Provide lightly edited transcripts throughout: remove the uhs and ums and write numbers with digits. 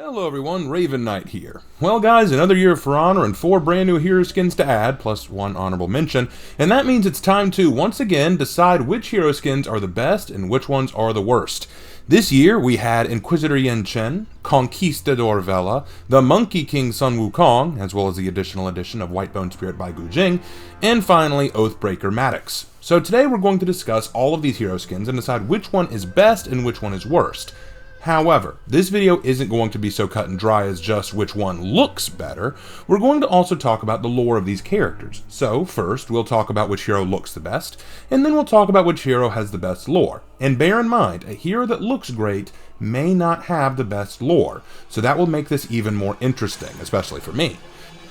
Hello everyone, Raven Knight here. Well guys, another year For Honor and 4 brand new hero skins to add, plus 1 honorable mention, and that means it's time to, once again, decide which hero skins are the best and which ones are the worst. This year we had Inquisitor Yan Chen, Conquistador Vela, the Monkey King Sun Wukong, as well as the additional edition of Whitebone Spirit by Gu Jing, and finally Oathbreaker Maddox. So today we're going to discuss all of these hero skins and decide which one is best and which one is worst. However, this video isn't going to be so cut and dry as just which one looks better. We're going to also talk about the lore of these characters. So first, we'll talk about which hero looks the best, and then we'll talk about which hero has the best lore. And bear in mind, a hero that looks great may not have the best lore, so that will make this even more interesting, especially for me.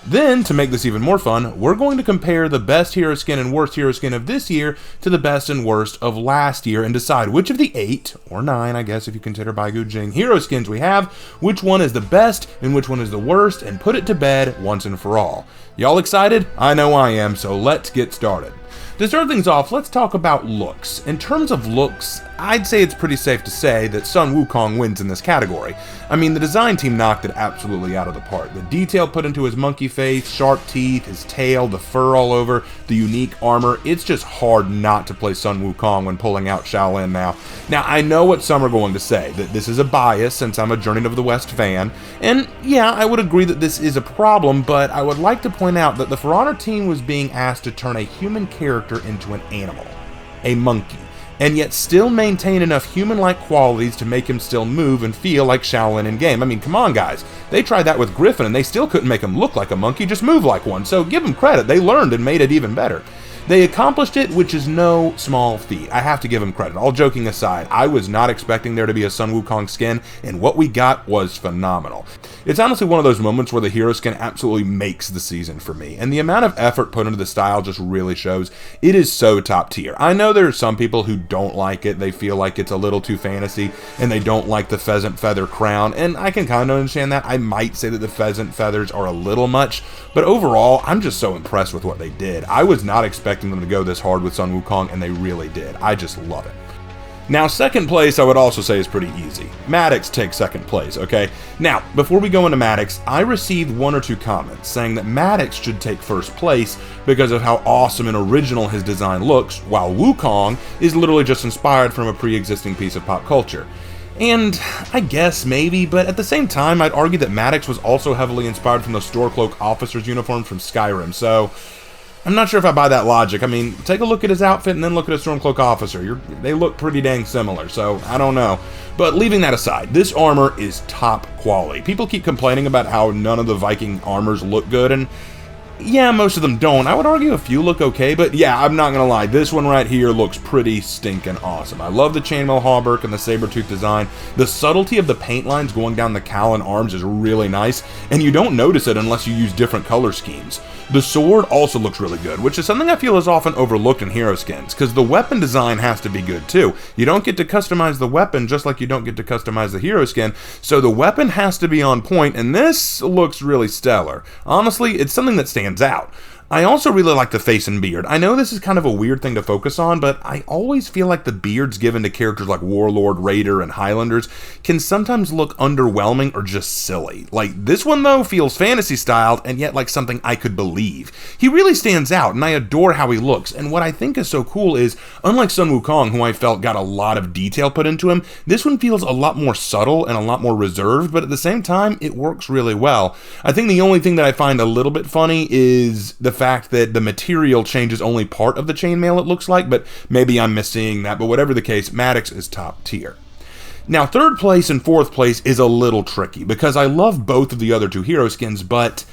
Then, to make this even more fun, we're going to compare the best hero skin and worst hero skin of this year to the best and worst of last year and decide which of the 8, or 9 I guess if you consider Bai Gu Jing, hero skins we have, which one is the best and which one is the worst, and put it to bed once and for all. Y'all excited? I know I am, so let's get started. To start things off, let's talk about looks. In terms of looks, I'd say it's pretty safe to say that Sun Wukong wins in this category. I mean, the design team knocked it absolutely out of the park. The detail put into his monkey face, sharp teeth, his tail, the fur all over, the unique armor, it's just hard not to play Sun Wukong when pulling out Shaolin now. Now, I know what some are going to say, that this is a bias since I'm a Journey to the West fan, and yeah, I would agree that this is a problem, but I would like to point out that the For Honor team was being asked to turn a human character into an animal, a monkey, and yet still maintain enough human-like qualities to make him still move and feel like Shaolin in-game. I mean, come on guys, they tried that with Griffin and they still couldn't make him look like a monkey, just move like one, so give them credit, they learned and made it even better. They accomplished it, which is no small feat. I have to give them credit. All joking aside, I was not expecting there to be a Sun Wukong skin, and what we got was phenomenal. It's honestly one of those moments where the hero skin absolutely makes the season for me, and the amount of effort put into the style just really shows. It is so top tier. I know there are some people who don't like it, they feel like it's a little too fantasy, and they don't like the pheasant feather crown, and I can kind of understand that. I might say that the pheasant feathers are a little much, but overall, I'm just so impressed with what they did. I was not expecting them to go this hard with Sun Wukong, and they really did. I just love it. Now, second place I would also say is pretty easy. Maddox takes second place, okay? Now, before we go into Maddox, I received 1 or 2 comments saying that Maddox should take first place because of how awesome and original his design looks, while Wukong is literally just inspired from a pre-existing piece of pop culture. And I guess maybe, but at the same time, I'd argue that Maddox was also heavily inspired from the Stormcloak officer's uniform from Skyrim, so I'm not sure if I buy that logic. I mean, take a look at his outfit and then look at a Stormcloak officer. They look pretty dang similar, so I don't know. But leaving that aside, this armor is top quality. People keep complaining about how none of the Viking armors look good, and yeah, most of them don't. I would argue a few look okay, but yeah, I'm not gonna lie, this one right here looks pretty stinking awesome. I love the chainmail hauberk and the saber-tooth design. The subtlety of the paint lines going down the cowl and arms is really nice, and you don't notice it unless you use different color schemes. The sword also looks really good, which is something I feel is often overlooked in hero skins, because the weapon design has to be good too. You don't get to customize the weapon just like you don't get to customize the hero skin, so the weapon has to be on point, and this looks really stellar. Honestly, it's something that stands out. I also really like the face and beard. I know this is kind of a weird thing to focus on, but I always feel like the beards given to characters like Warlord, Raider, and Highlanders can sometimes look underwhelming or just silly. Like, this one though feels fantasy styled and yet like something I could believe. He really stands out and I adore how he looks, and what I think is so cool is, unlike Sun Wukong, who I felt got a lot of detail put into him, this one feels a lot more subtle and a lot more reserved, but at the same time, it works really well. I think the only thing that I find a little bit funny is the fact that the material changes only part of the chainmail, it looks like, but maybe I'm misseeing that. But whatever the case, Maddox is top tier. Now, third place and fourth place is a little tricky because I love both of the other 2 hero skins, but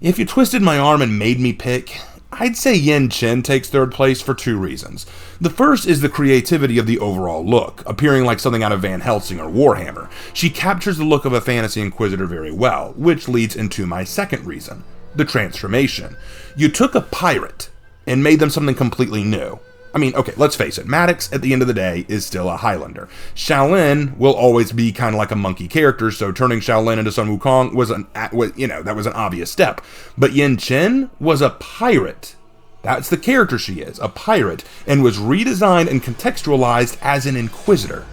if you twisted my arm and made me pick, I'd say Yan Chen takes third place for 2 reasons. The first is the creativity of the overall look, appearing like something out of Van Helsing or Warhammer. She captures the look of a fantasy inquisitor very well, which leads into my second reason. The transformation. You took a pirate and made them something completely new. I mean, okay, let's face it, Maddox, at the end of the day, is still a Highlander. Shaolin will always be kind of like a monkey character, so turning Shaolin into Sun Wukong was that was an obvious step. But Yan Chen was a pirate. That's the character she is, a pirate, and was redesigned and contextualized as an inquisitor.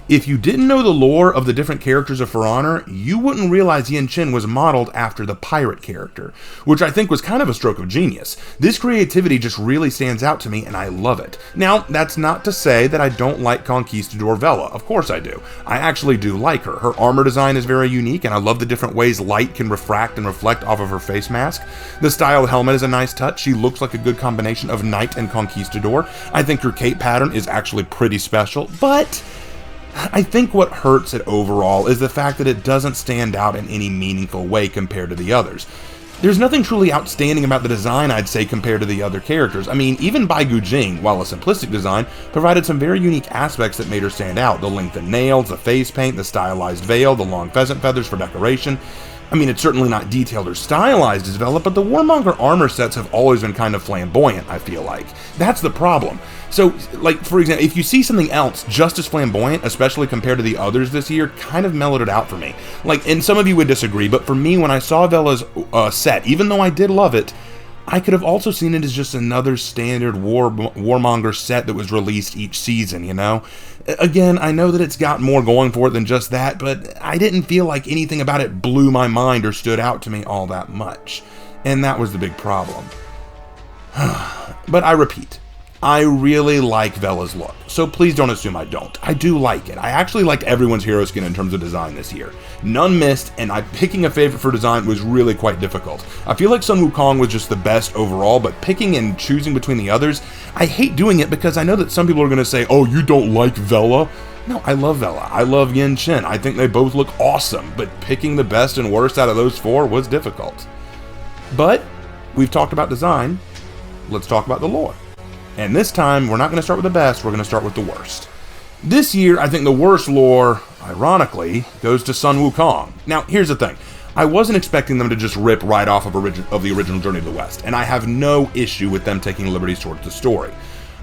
If you didn't know the lore of the different characters of For Honor, you wouldn't realize Yin Chen was modeled after the pirate character, which I think was kind of a stroke of genius. This creativity just really stands out to me, and I love it. Now, that's not to say that I don't like Conquistador Vela. Of course I do. I actually do like her. Her armor design is very unique, and I love the different ways light can refract and reflect off of her face mask. The style helmet is a nice touch. She looks like a good combination of Knight and Conquistador. I think her cape pattern is actually pretty special, but I think what hurts it overall is the fact that it doesn't stand out in any meaningful way compared to the others. There's nothing truly outstanding about the design, I'd say, compared to the other characters. I mean, even Baigu Jing, while a simplistic design, provided some very unique aspects that made her stand out. The lengthened nails, the face paint, the stylized veil, the long pheasant feathers for decoration. I mean, it's certainly not detailed or stylized as Vela, but the Warmonger armor sets have always been kind of flamboyant, I feel like. That's the problem. So, like, for example, if you see something else just as flamboyant, especially compared to the others this year, kind of mellowed it out for me. Like, and some of you would disagree, but for me, when I saw Vela's set, even though I did love it, I could have also seen it as just another standard Warmonger set that was released each season, you know? Again, I know that it's got more going for it than just that, but I didn't feel like anything about it blew my mind or stood out to me all that much. And that was the big problem. But I repeat, I really like Vela's look, so please don't assume I don't. I do like it. I actually liked everyone's hero skin in terms of design this year. None missed, and picking a favorite for design was really quite difficult. I feel like Sun Wukong was just the best overall, but picking and choosing between the others, I hate doing it because I know that some people are going to say, oh, you don't like Vela? No, I love Vela. I love Yin Chen. I think they both look awesome, but picking the best and worst out of those four was difficult. But we've talked about design. Let's talk about the lore. And this time, we're not going to start with the best, we're going to start with the worst. This year, I think the worst lore, ironically, goes to Sun Wukong. Now, here's the thing. I wasn't expecting them to just rip right off of the original Journey to the West, and I have no issue with them taking liberties towards the story.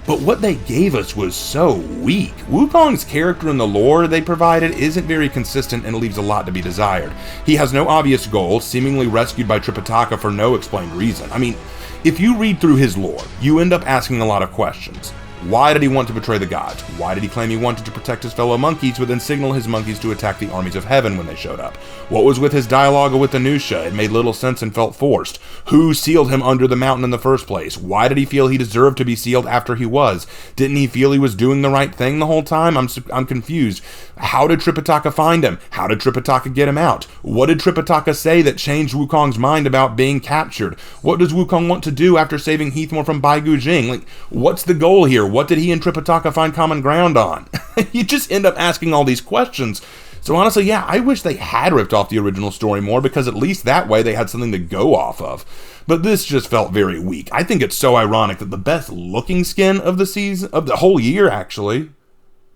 But what they gave us was so weak. Wukong's character and the lore they provided isn't very consistent and leaves a lot to be desired. He has no obvious goal, seemingly rescued by Tripitaka for no explained reason. I mean, if you read through his lore, you end up asking a lot of questions. Why did he want to betray the gods? Why did he claim he wanted to protect his fellow monkeys, but then signal his monkeys to attack the armies of heaven when they showed up? What was with his dialogue with Anusha? It made little sense and felt forced. Who sealed him under the mountain in the first place? Why did he feel he deserved to be sealed after he was? Didn't he feel he was doing the right thing the whole time? I'm confused. How did Tripitaka find him? How did Tripitaka get him out? What did Tripitaka say that changed Wukong's mind about being captured? What does Wukong want to do after saving Heathmore from Baigu Jing? Like, what's the goal here? What did he and Tripitaka find common ground on? You just end up asking all these questions. So honestly, yeah, I wish they had ripped off the original story more, because at least that way they had something to go off of. But this just felt very weak. I think it's so ironic that the best looking skin of the season, of the whole year actually,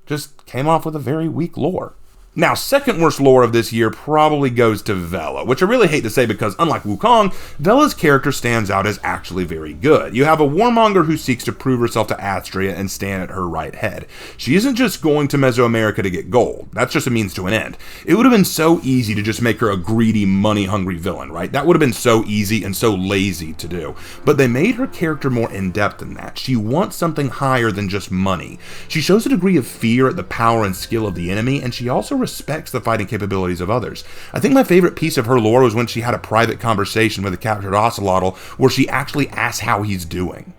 just came off with a very weak lore. Now, second worst lore of this year probably goes to Vela, which I really hate to say because, unlike Wukong, Vela's character stands out as actually very good. You have a warmonger who seeks to prove herself to Astria and stand at her right head. She isn't just going to Mesoamerica to get gold. That's just a means to an end. It would have been so easy to just make her a greedy, money-hungry villain, right? That would have been so easy and so lazy to do. But they made her character more in-depth than that. She wants something higher than just money. She shows a degree of fear at the power and skill of the enemy, and she also respects the fighting capabilities of others. I think my favorite piece of her lore was when she had a private conversation with a captured Ocelotl where she actually asked how he's doing.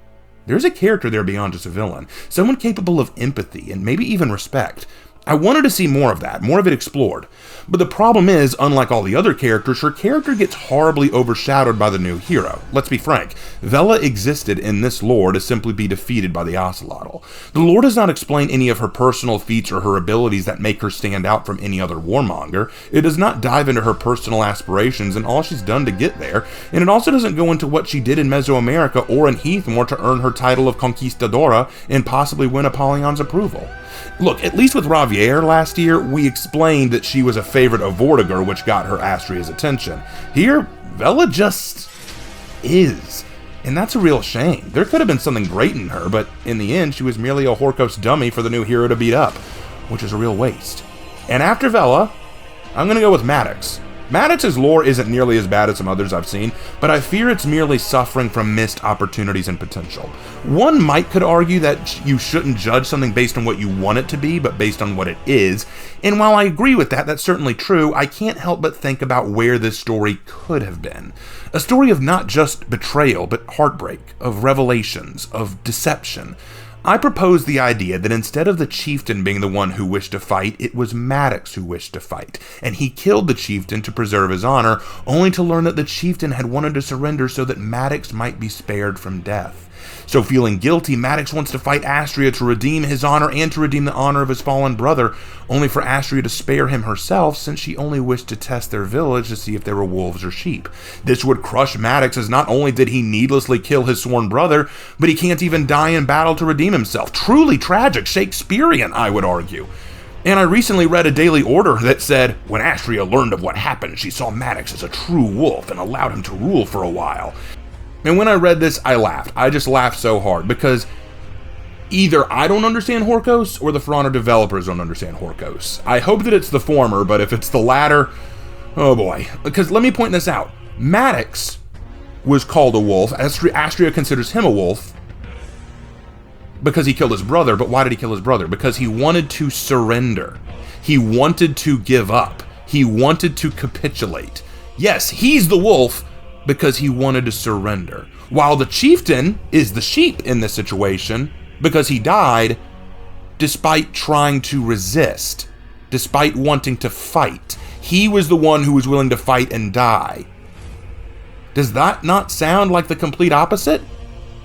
There's a character there beyond just a villain, someone capable of empathy and maybe even respect. I wanted to see more of that, more of it explored. But the problem is, unlike all the other characters, her character gets horribly overshadowed by the new hero. Let's be frank, Vela existed in this lore to simply be defeated by the Ocelotl. The lore does not explain any of her personal feats or her abilities that make her stand out from any other warmonger. It does not dive into her personal aspirations and all she's done to get there, and it also doesn't go into what she did in Mesoamerica or in Heathmore to earn her title of Conquistadora and possibly win Apollyon's approval. Look, at least with Ravier last year, we explained that she was a favorite of Vortigern, which got her Astria's attention. Here, Vela just is. And that's a real shame. There could have been something great in her, but in the end, she was merely a Horkos dummy for the new hero to beat up, which is a real waste. And after Vela, I'm going to go with Maddox. Maddox's lore isn't nearly as bad as some others I've seen, but I fear it's merely suffering from missed opportunities and potential. One could argue that you shouldn't judge something based on what you want it to be, but based on what it is, and while I agree with that, that's certainly true, I can't help but think about where this story could have been. A story of not just betrayal, but heartbreak, of revelations, of deception. I propose the idea that instead of the chieftain being the one who wished to fight, it was Maddox who wished to fight, and he killed the chieftain to preserve his honor, only to learn that the chieftain had wanted to surrender so that Maddox might be spared from death. So feeling guilty, Maddox wants to fight Astria to redeem his honor and to redeem the honor of his fallen brother, only for Astria to spare him herself since she only wished to test their village to see if they were wolves or sheep. This would crush Maddox, as not only did he needlessly kill his sworn brother, but he can't even die in battle to redeem himself. Truly tragic, Shakespearean, I would argue. And I recently read a Daily Order that said, when Astria learned of what happened, she saw Maddox as a true wolf and allowed him to rule for a while. And when I read this, I laughed. I just laughed so hard because either I don't understand Horkos or the For Honor developers don't understand Horkos. I hope that it's the former, but if it's the latter, oh boy. Because let me point this out. Maddox was called a wolf. Astria considers him a wolf because he killed his brother. But why did he kill his brother? Because he wanted to surrender. He wanted to give up. He wanted to capitulate. Yes, he's the wolf, because he wanted to surrender. While the chieftain is the sheep in this situation because he died despite trying to resist, despite wanting to fight. He was the one who was willing to fight and die. Does that not sound like the complete opposite?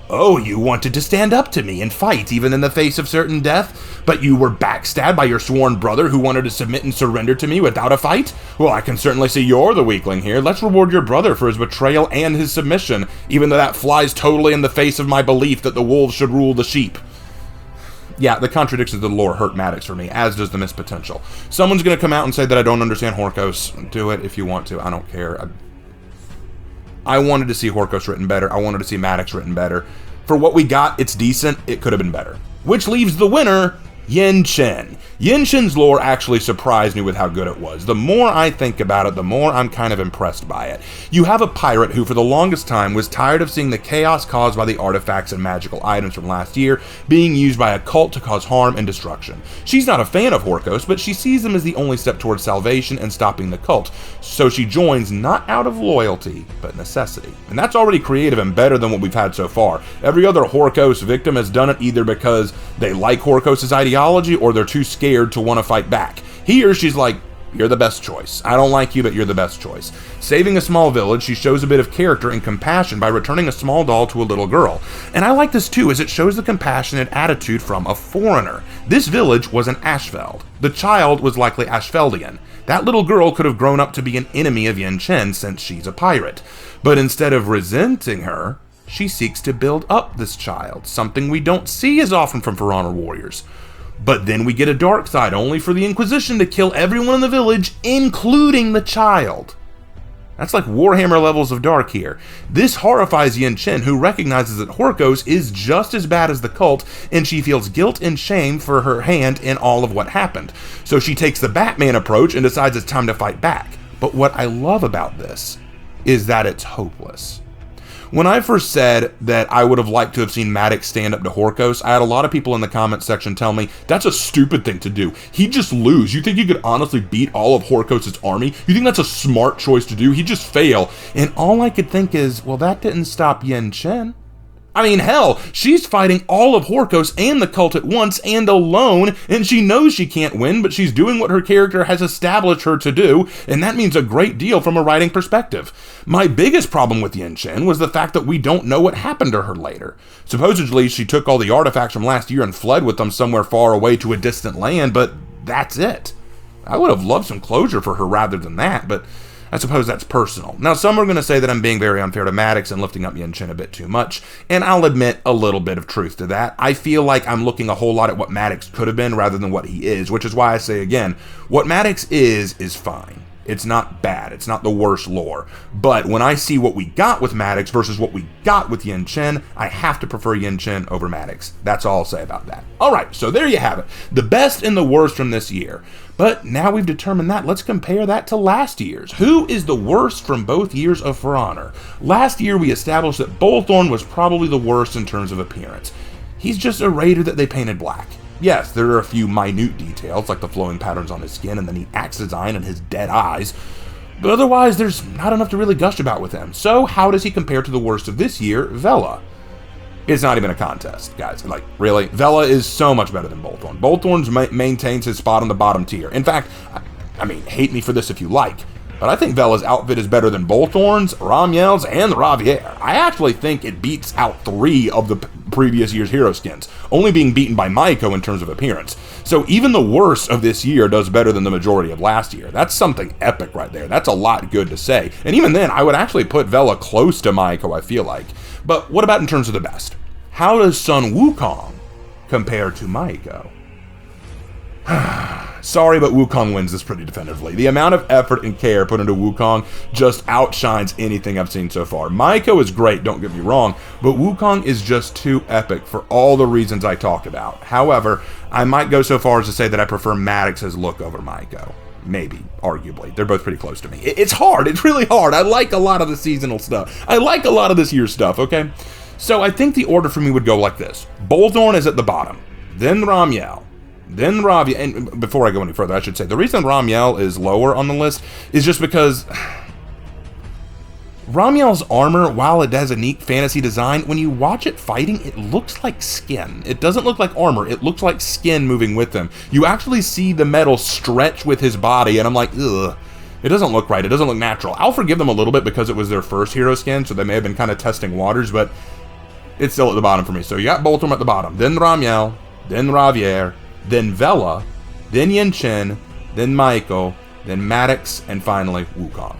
Oh, you wanted to stand up to me and fight even in the face of certain death, but you were backstabbed by your sworn brother who wanted to submit and surrender to me without a fight? Well, I can certainly see you're the weakling here. Let's reward your brother for his betrayal and his submission, even though that flies totally in the face of my belief that the wolves should rule the sheep. Yeah, the contradictions of the lore hurt Maddox for me, as does the missed potential. Someone's going to come out and say that I don't understand Horkos. Do it if you want to. I don't care. I wanted to see Horkos written better. I wanted to see Maddox written better. For what we got, it's decent. It could have been better. Which leaves the winner, Yin Chen. Yin Chen's lore actually surprised me with how good it was. The more I think about it, the more I'm kind of impressed by it. You have a pirate who for the longest time was tired of seeing the chaos caused by the artifacts and magical items from last year being used by a cult to cause harm and destruction. She's not a fan of Horkos, but she sees them as the only step towards salvation and stopping the cult, so she joins not out of loyalty, but necessity. And that's already creative and better than what we've had so far. Every other Horkos victim has done it either because they like Horkos' ideology or they're too scared to want to fight back. Here, she's like, you're the best choice. I don't like you, but you're the best choice. Saving a small village, she shows a bit of character and compassion by returning a small doll to a little girl. And I like this too, as it shows the compassionate attitude from a foreigner. This village was an Ashfeld. The child was likely Ashfeldian. That little girl could have grown up to be an enemy of Yin Chen since she's a pirate. But instead of resenting her, she seeks to build up this child, something we don't see as often from For Honor warriors. But then we get a dark side, only for the Inquisition to kill everyone in the village, including the child. That's like Warhammer levels of dark here. This horrifies Yin Chen, who recognizes that Horkos is just as bad as the cult, and she feels guilt and shame for her hand in all of what happened. So she takes the Batman approach and decides it's time to fight back. But what I love about this is that it's hopeless. When I first said that I would have liked to have seen Maddox stand up to Horkos, I had a lot of people in the comment section tell me, that's a stupid thing to do. He'd just lose. You think you could honestly beat all of Horkos' army? You think that's a smart choice to do? He'd just fail. And all I could think is, well, that didn't stop Yin Chen. I mean, hell, she's fighting all of Horkos and the cult at once and alone, and she knows she can't win, but she's doing what her character has established her to do, and that means a great deal from a writing perspective. My biggest problem with Yin Chen was the fact that we don't know what happened to her later. Supposedly, she took all the artifacts from last year and fled with them somewhere far away to a distant land, but that's it. I would have loved some closure for her rather than that, but I suppose that's personal. Now, some are going to say that I'm being very unfair to Maddox and lifting up Yin Chen a bit too much, and I'll admit a little bit of truth to that. I feel like I'm looking a whole lot at what Maddox could have been rather than what he is, which is why I say again, what Maddox is fine. It's not bad. It's not the worst lore. But when I see what we got with Maddox versus what we got with Yin Chen, I have to prefer Yin Chen over Maddox. That's all I'll say about that. All right, so there you have it. The best and the worst from this year. But now we've determined that, let's compare that to last year's. Who is the worst from both years of For Honor? Last year we established that Bolthorn was probably the worst in terms of appearance. He's just a raider that they painted black. Yes, there are a few minute details, like the flowing patterns on his skin and the neat axe design and his dead eyes, but otherwise there's not enough to really gush about with him. So how does he compare to the worst of this year, Vela? It's not even a contest, guys. Like, really? Vela is so much better than Bolthorn. Bolthorn maintains his spot on the bottom tier. In fact, I mean, hate me for this if you like, but I think Vela's outfit is better than Bolthorn's, Ramiel's, and Ravier. I actually think it beats out 3 of the previous year's hero skins, only being beaten by Maiko in terms of appearance. So even the worst of this year does better than the majority of last year. That's something epic right there. That's a lot good to say. And even then, I would actually put Vela close to Maiko, I feel like. But what about in terms of the best? How does Sun Wukong compare to Maiko? Sorry, but Wukong wins this pretty definitively. The amount of effort and care put into Wukong just outshines anything I've seen so far. Maiko is great, don't get me wrong, but Wukong is just too epic for all the reasons I talked about. However, I might go so far as to say that I prefer Maddox's look over Maiko. Maybe, arguably. They're both pretty close to me. It's hard. It's really hard. I like a lot of the seasonal stuff. I like a lot of this year's stuff, okay? So I think the order for me would go like this. Bolthorn is at the bottom, then Ramiel, then Ravier. And before I go any further, I should say, the reason Ramiel is lower on the list is just because Ramiel's armor, while it has a neat fantasy design, when you watch it fighting, it looks like skin. It doesn't look like armor, it looks like skin moving with him. You actually see the metal stretch with his body, and I'm like, ugh. It doesn't look right, it doesn't look natural. I'll forgive them a little bit because it was their first hero skin, so they may have been kind of testing waters, but it's still at the bottom for me. So you got Bolthorn at the bottom, then Ramiel, then Ravier, then Vela, then Yin Chen, then Maiko, then Maddox, and finally Wukong.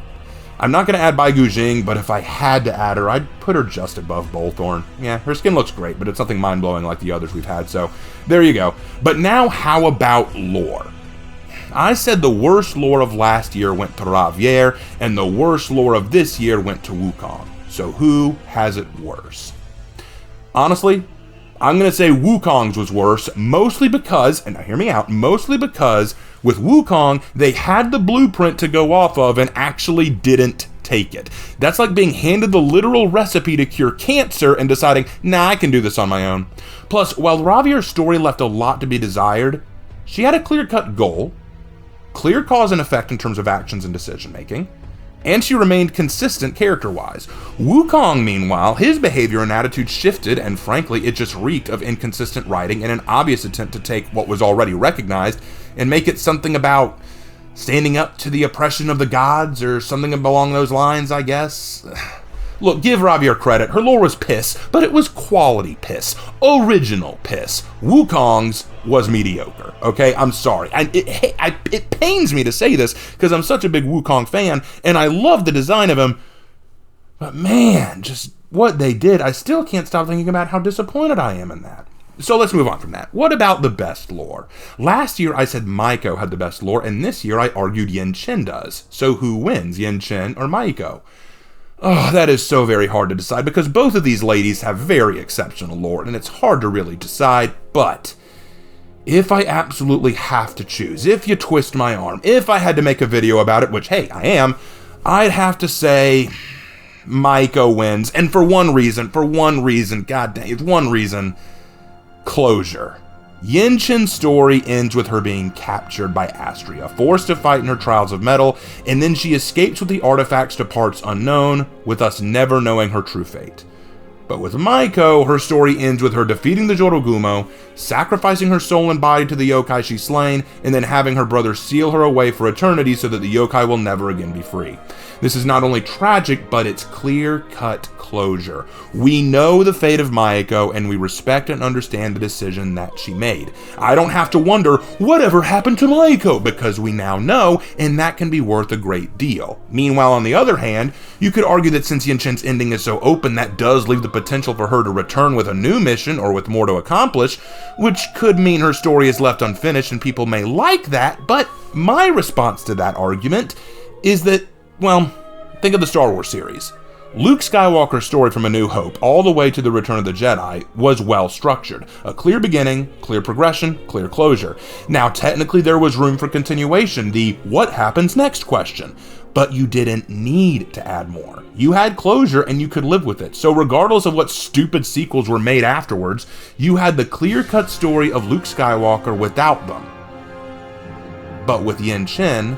I'm not going to add Bai Gujing, but if I had to add her, I'd put her just above Bolthorn. Yeah, her skin looks great, but it's nothing mind-blowing like the others we've had, so there you go. But now, how about lore? I said the worst lore of last year went to Ravier, and the worst lore of this year went to Wukong. So who has it worse? Honestly, I'm going to say Wukong's was worse, mostly because, and now hear me out, mostly because with Wukong, they had the blueprint to go off of and actually didn't take it. That's like being handed the literal recipe to cure cancer and deciding, nah, I can do this on my own. Plus, while Ravier's story left a lot to be desired, she had a clear-cut goal, clear cause and effect in terms of actions and decision-making, and she remained consistent character-wise. Wukong, meanwhile, his behavior and attitude shifted, and frankly, it just reeked of inconsistent writing in an obvious attempt to take what was already recognized and make it something about standing up to the oppression of the gods, or something along those lines, I guess. Look, give Ravier credit, her lore was piss, but it was quality piss. Original piss. Wukong's was mediocre, okay? I'm sorry. It pains me to say this, because I'm such a big Wukong fan, and I love the design of him, but man, just what they did, I still can't stop thinking about how disappointed I am in that. So let's move on from that. What about the best lore? Last year I said Maiko had the best lore, and this year I argued Yin Chen does. So who wins, Yin Chen or Maiko? Oh, that is so very hard to decide because both of these ladies have very exceptional lore, and it's hard to really decide, but if I absolutely have to choose, if you twist my arm, if I had to make a video about it, which, hey, I am, I'd have to say Maiko wins, and for one reason, god dang, it's one reason, closure. Yin Chen's story ends with her being captured by Astria, forced to fight in her trials of metal, and then she escapes with the artifacts to parts unknown, with us never knowing her true fate. But with Maiko, her story ends with her defeating the Jorogumo, sacrificing her soul and body to the yokai she's slain, and then having her brother seal her away for eternity so that the yokai will never again be free. This is not only tragic, but it's clear-cut closure. We know the fate of Maiko, and we respect and understand the decision that she made. I don't have to wonder, whatever happened to Maiko? Because we now know, and that can be worth a great deal. Meanwhile, on the other hand, you could argue that since Yin Chen's ending is so open, that does leave the potential for her to return with a new mission or with more to accomplish, which could mean her story is left unfinished and people may like that, but my response to that argument is that, well, think of the Star Wars series. Luke Skywalker's story from A New Hope all the way to The Return of the Jedi was well structured. A clear beginning, clear progression, clear closure. Now, technically there was room for continuation, the what happens next question. But you didn't need to add more. You had closure and you could live with it. So regardless of what stupid sequels were made afterwards, you had the clear-cut story of Luke Skywalker without them. But with Yin Chen,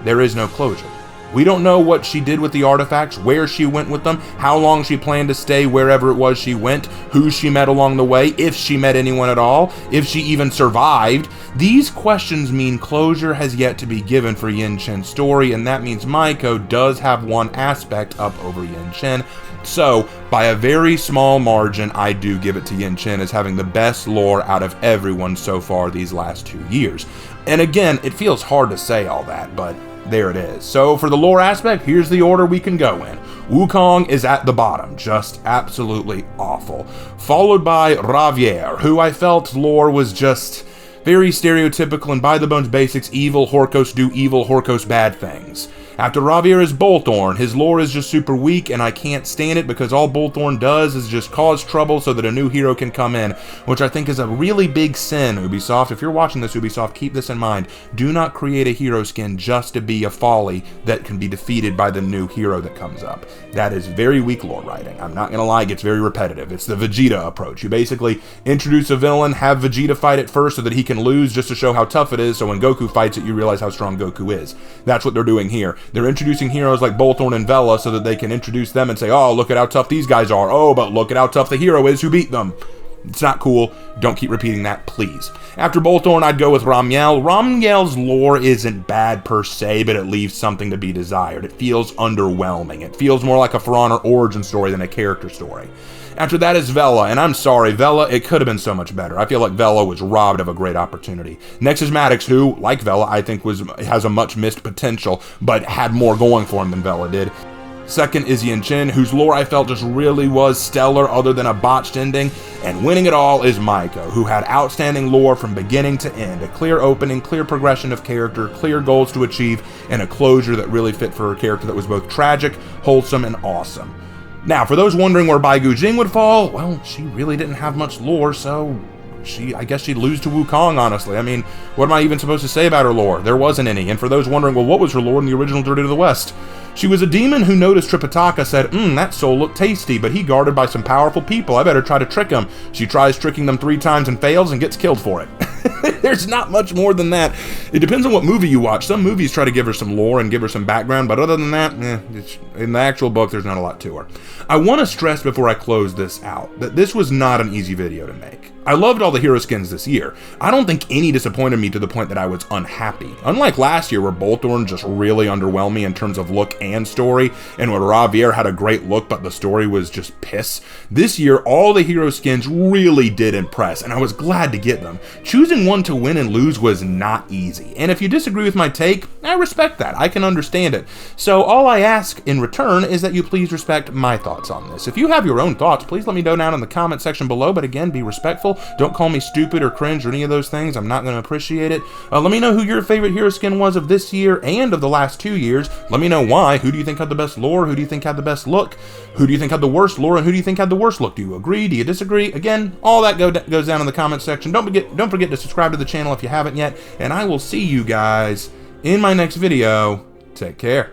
there is no closure. We don't know what she did with the artifacts, where she went with them, how long she planned to stay wherever it was she went, who she met along the way, if she met anyone at all, if she even survived. These questions mean closure has yet to be given for Yin Chen's story, and that means Maiko does have one aspect up over Yin Chen. So, by a very small margin, I do give it to Yin Chen as having the best lore out of everyone so far these last 2 years. And again, it feels hard to say all that, but there it is. So for the lore aspect, here's the order we can go in. Wukong is at the bottom, just absolutely awful. Followed by Ravier, who I felt lore was just very stereotypical and by the bones basics, evil Horkos do evil Horkos bad things. After Ravier is Bolthorn. His lore is just super weak, and I can't stand it because all Bolthorn does is just cause trouble so that a new hero can come in, which I think is a really big sin, Ubisoft. If you're watching this, Ubisoft, keep this in mind. Do not create a hero skin just to be a folly that can be defeated by the new hero that comes up. That is very weak lore writing. I'm not gonna lie, it gets very repetitive. It's the Vegeta approach. You basically introduce a villain, have Vegeta fight it first so that he can lose just to show how tough it is, so when Goku fights it, you realize how strong Goku is. That's what they're doing here. They're introducing heroes like Bolthorn and Vela so that they can introduce them and say, oh, look at how tough these guys are. Oh, but look at how tough the hero is who beat them. It's not cool. Don't keep repeating that, please. After Bolthorn, I'd go with Ramiel. Ramiel's lore isn't bad per se, but it leaves something to be desired. It feels underwhelming. It feels more like a For Honor origin story than a character story. After that is Vela, and I'm sorry, Vela, it could have been so much better. I feel like Vela was robbed of a great opportunity. Next is Maddox, who, like Vela, I think has a much missed potential, but had more going for him than Vela did. Second is Yin Chen, whose lore I felt just really was stellar other than a botched ending. And winning it all is Maiko, who had outstanding lore from beginning to end. A clear opening, clear progression of character, clear goals to achieve, and a closure that really fit for her character that was both tragic, wholesome, and awesome. Now, for those wondering where Bai Gujing would fall, well, she really didn't have much lore, so I guess she'd lose to Wukong, honestly. I mean, what am I even supposed to say about her lore? There wasn't any. And for those wondering, well, what was her lore in the original Dirty to the West? She was a demon who noticed Tripitaka said, that soul looked tasty, but he guarded by some powerful people. I better try to trick him. She tries tricking them 3 times and fails and gets killed for it. There's not much more than that. It depends on what movie you watch. Some movies try to give her some lore and give her some background, but other than that, in the actual book, there's not a lot to her. I want to stress before I close this out that this was not an easy video to make. I loved all the hero skins this year. I don't think any disappointed me to the point that I was unhappy. Unlike last year where Bolthorn just really underwhelmed me in terms of look and story, and where Ravier had a great look but the story was just piss, this year all the hero skins really did impress, and I was glad to get them. Choosing one to win and lose was not easy, and if you disagree with my take, I respect that. I can understand it. So all I ask in return is that you please respect my thoughts on this. If you have your own thoughts, please let me know down in the comment section below, but again, be respectful. Don't call me stupid or cringe or any of those things. I'm not going to appreciate it. Let me know who your favorite hero skin was of this year and of the last 2 years. Let me know why. Who do you think had the best lore? Who do you think had the best look? Who do you think had the worst lore? And who do you think had the worst look? Do you agree? Do you disagree? Again, all that goes down in the comment section. Don't forget to subscribe to the channel if you haven't yet. And I will see you guys in my next video. Take care.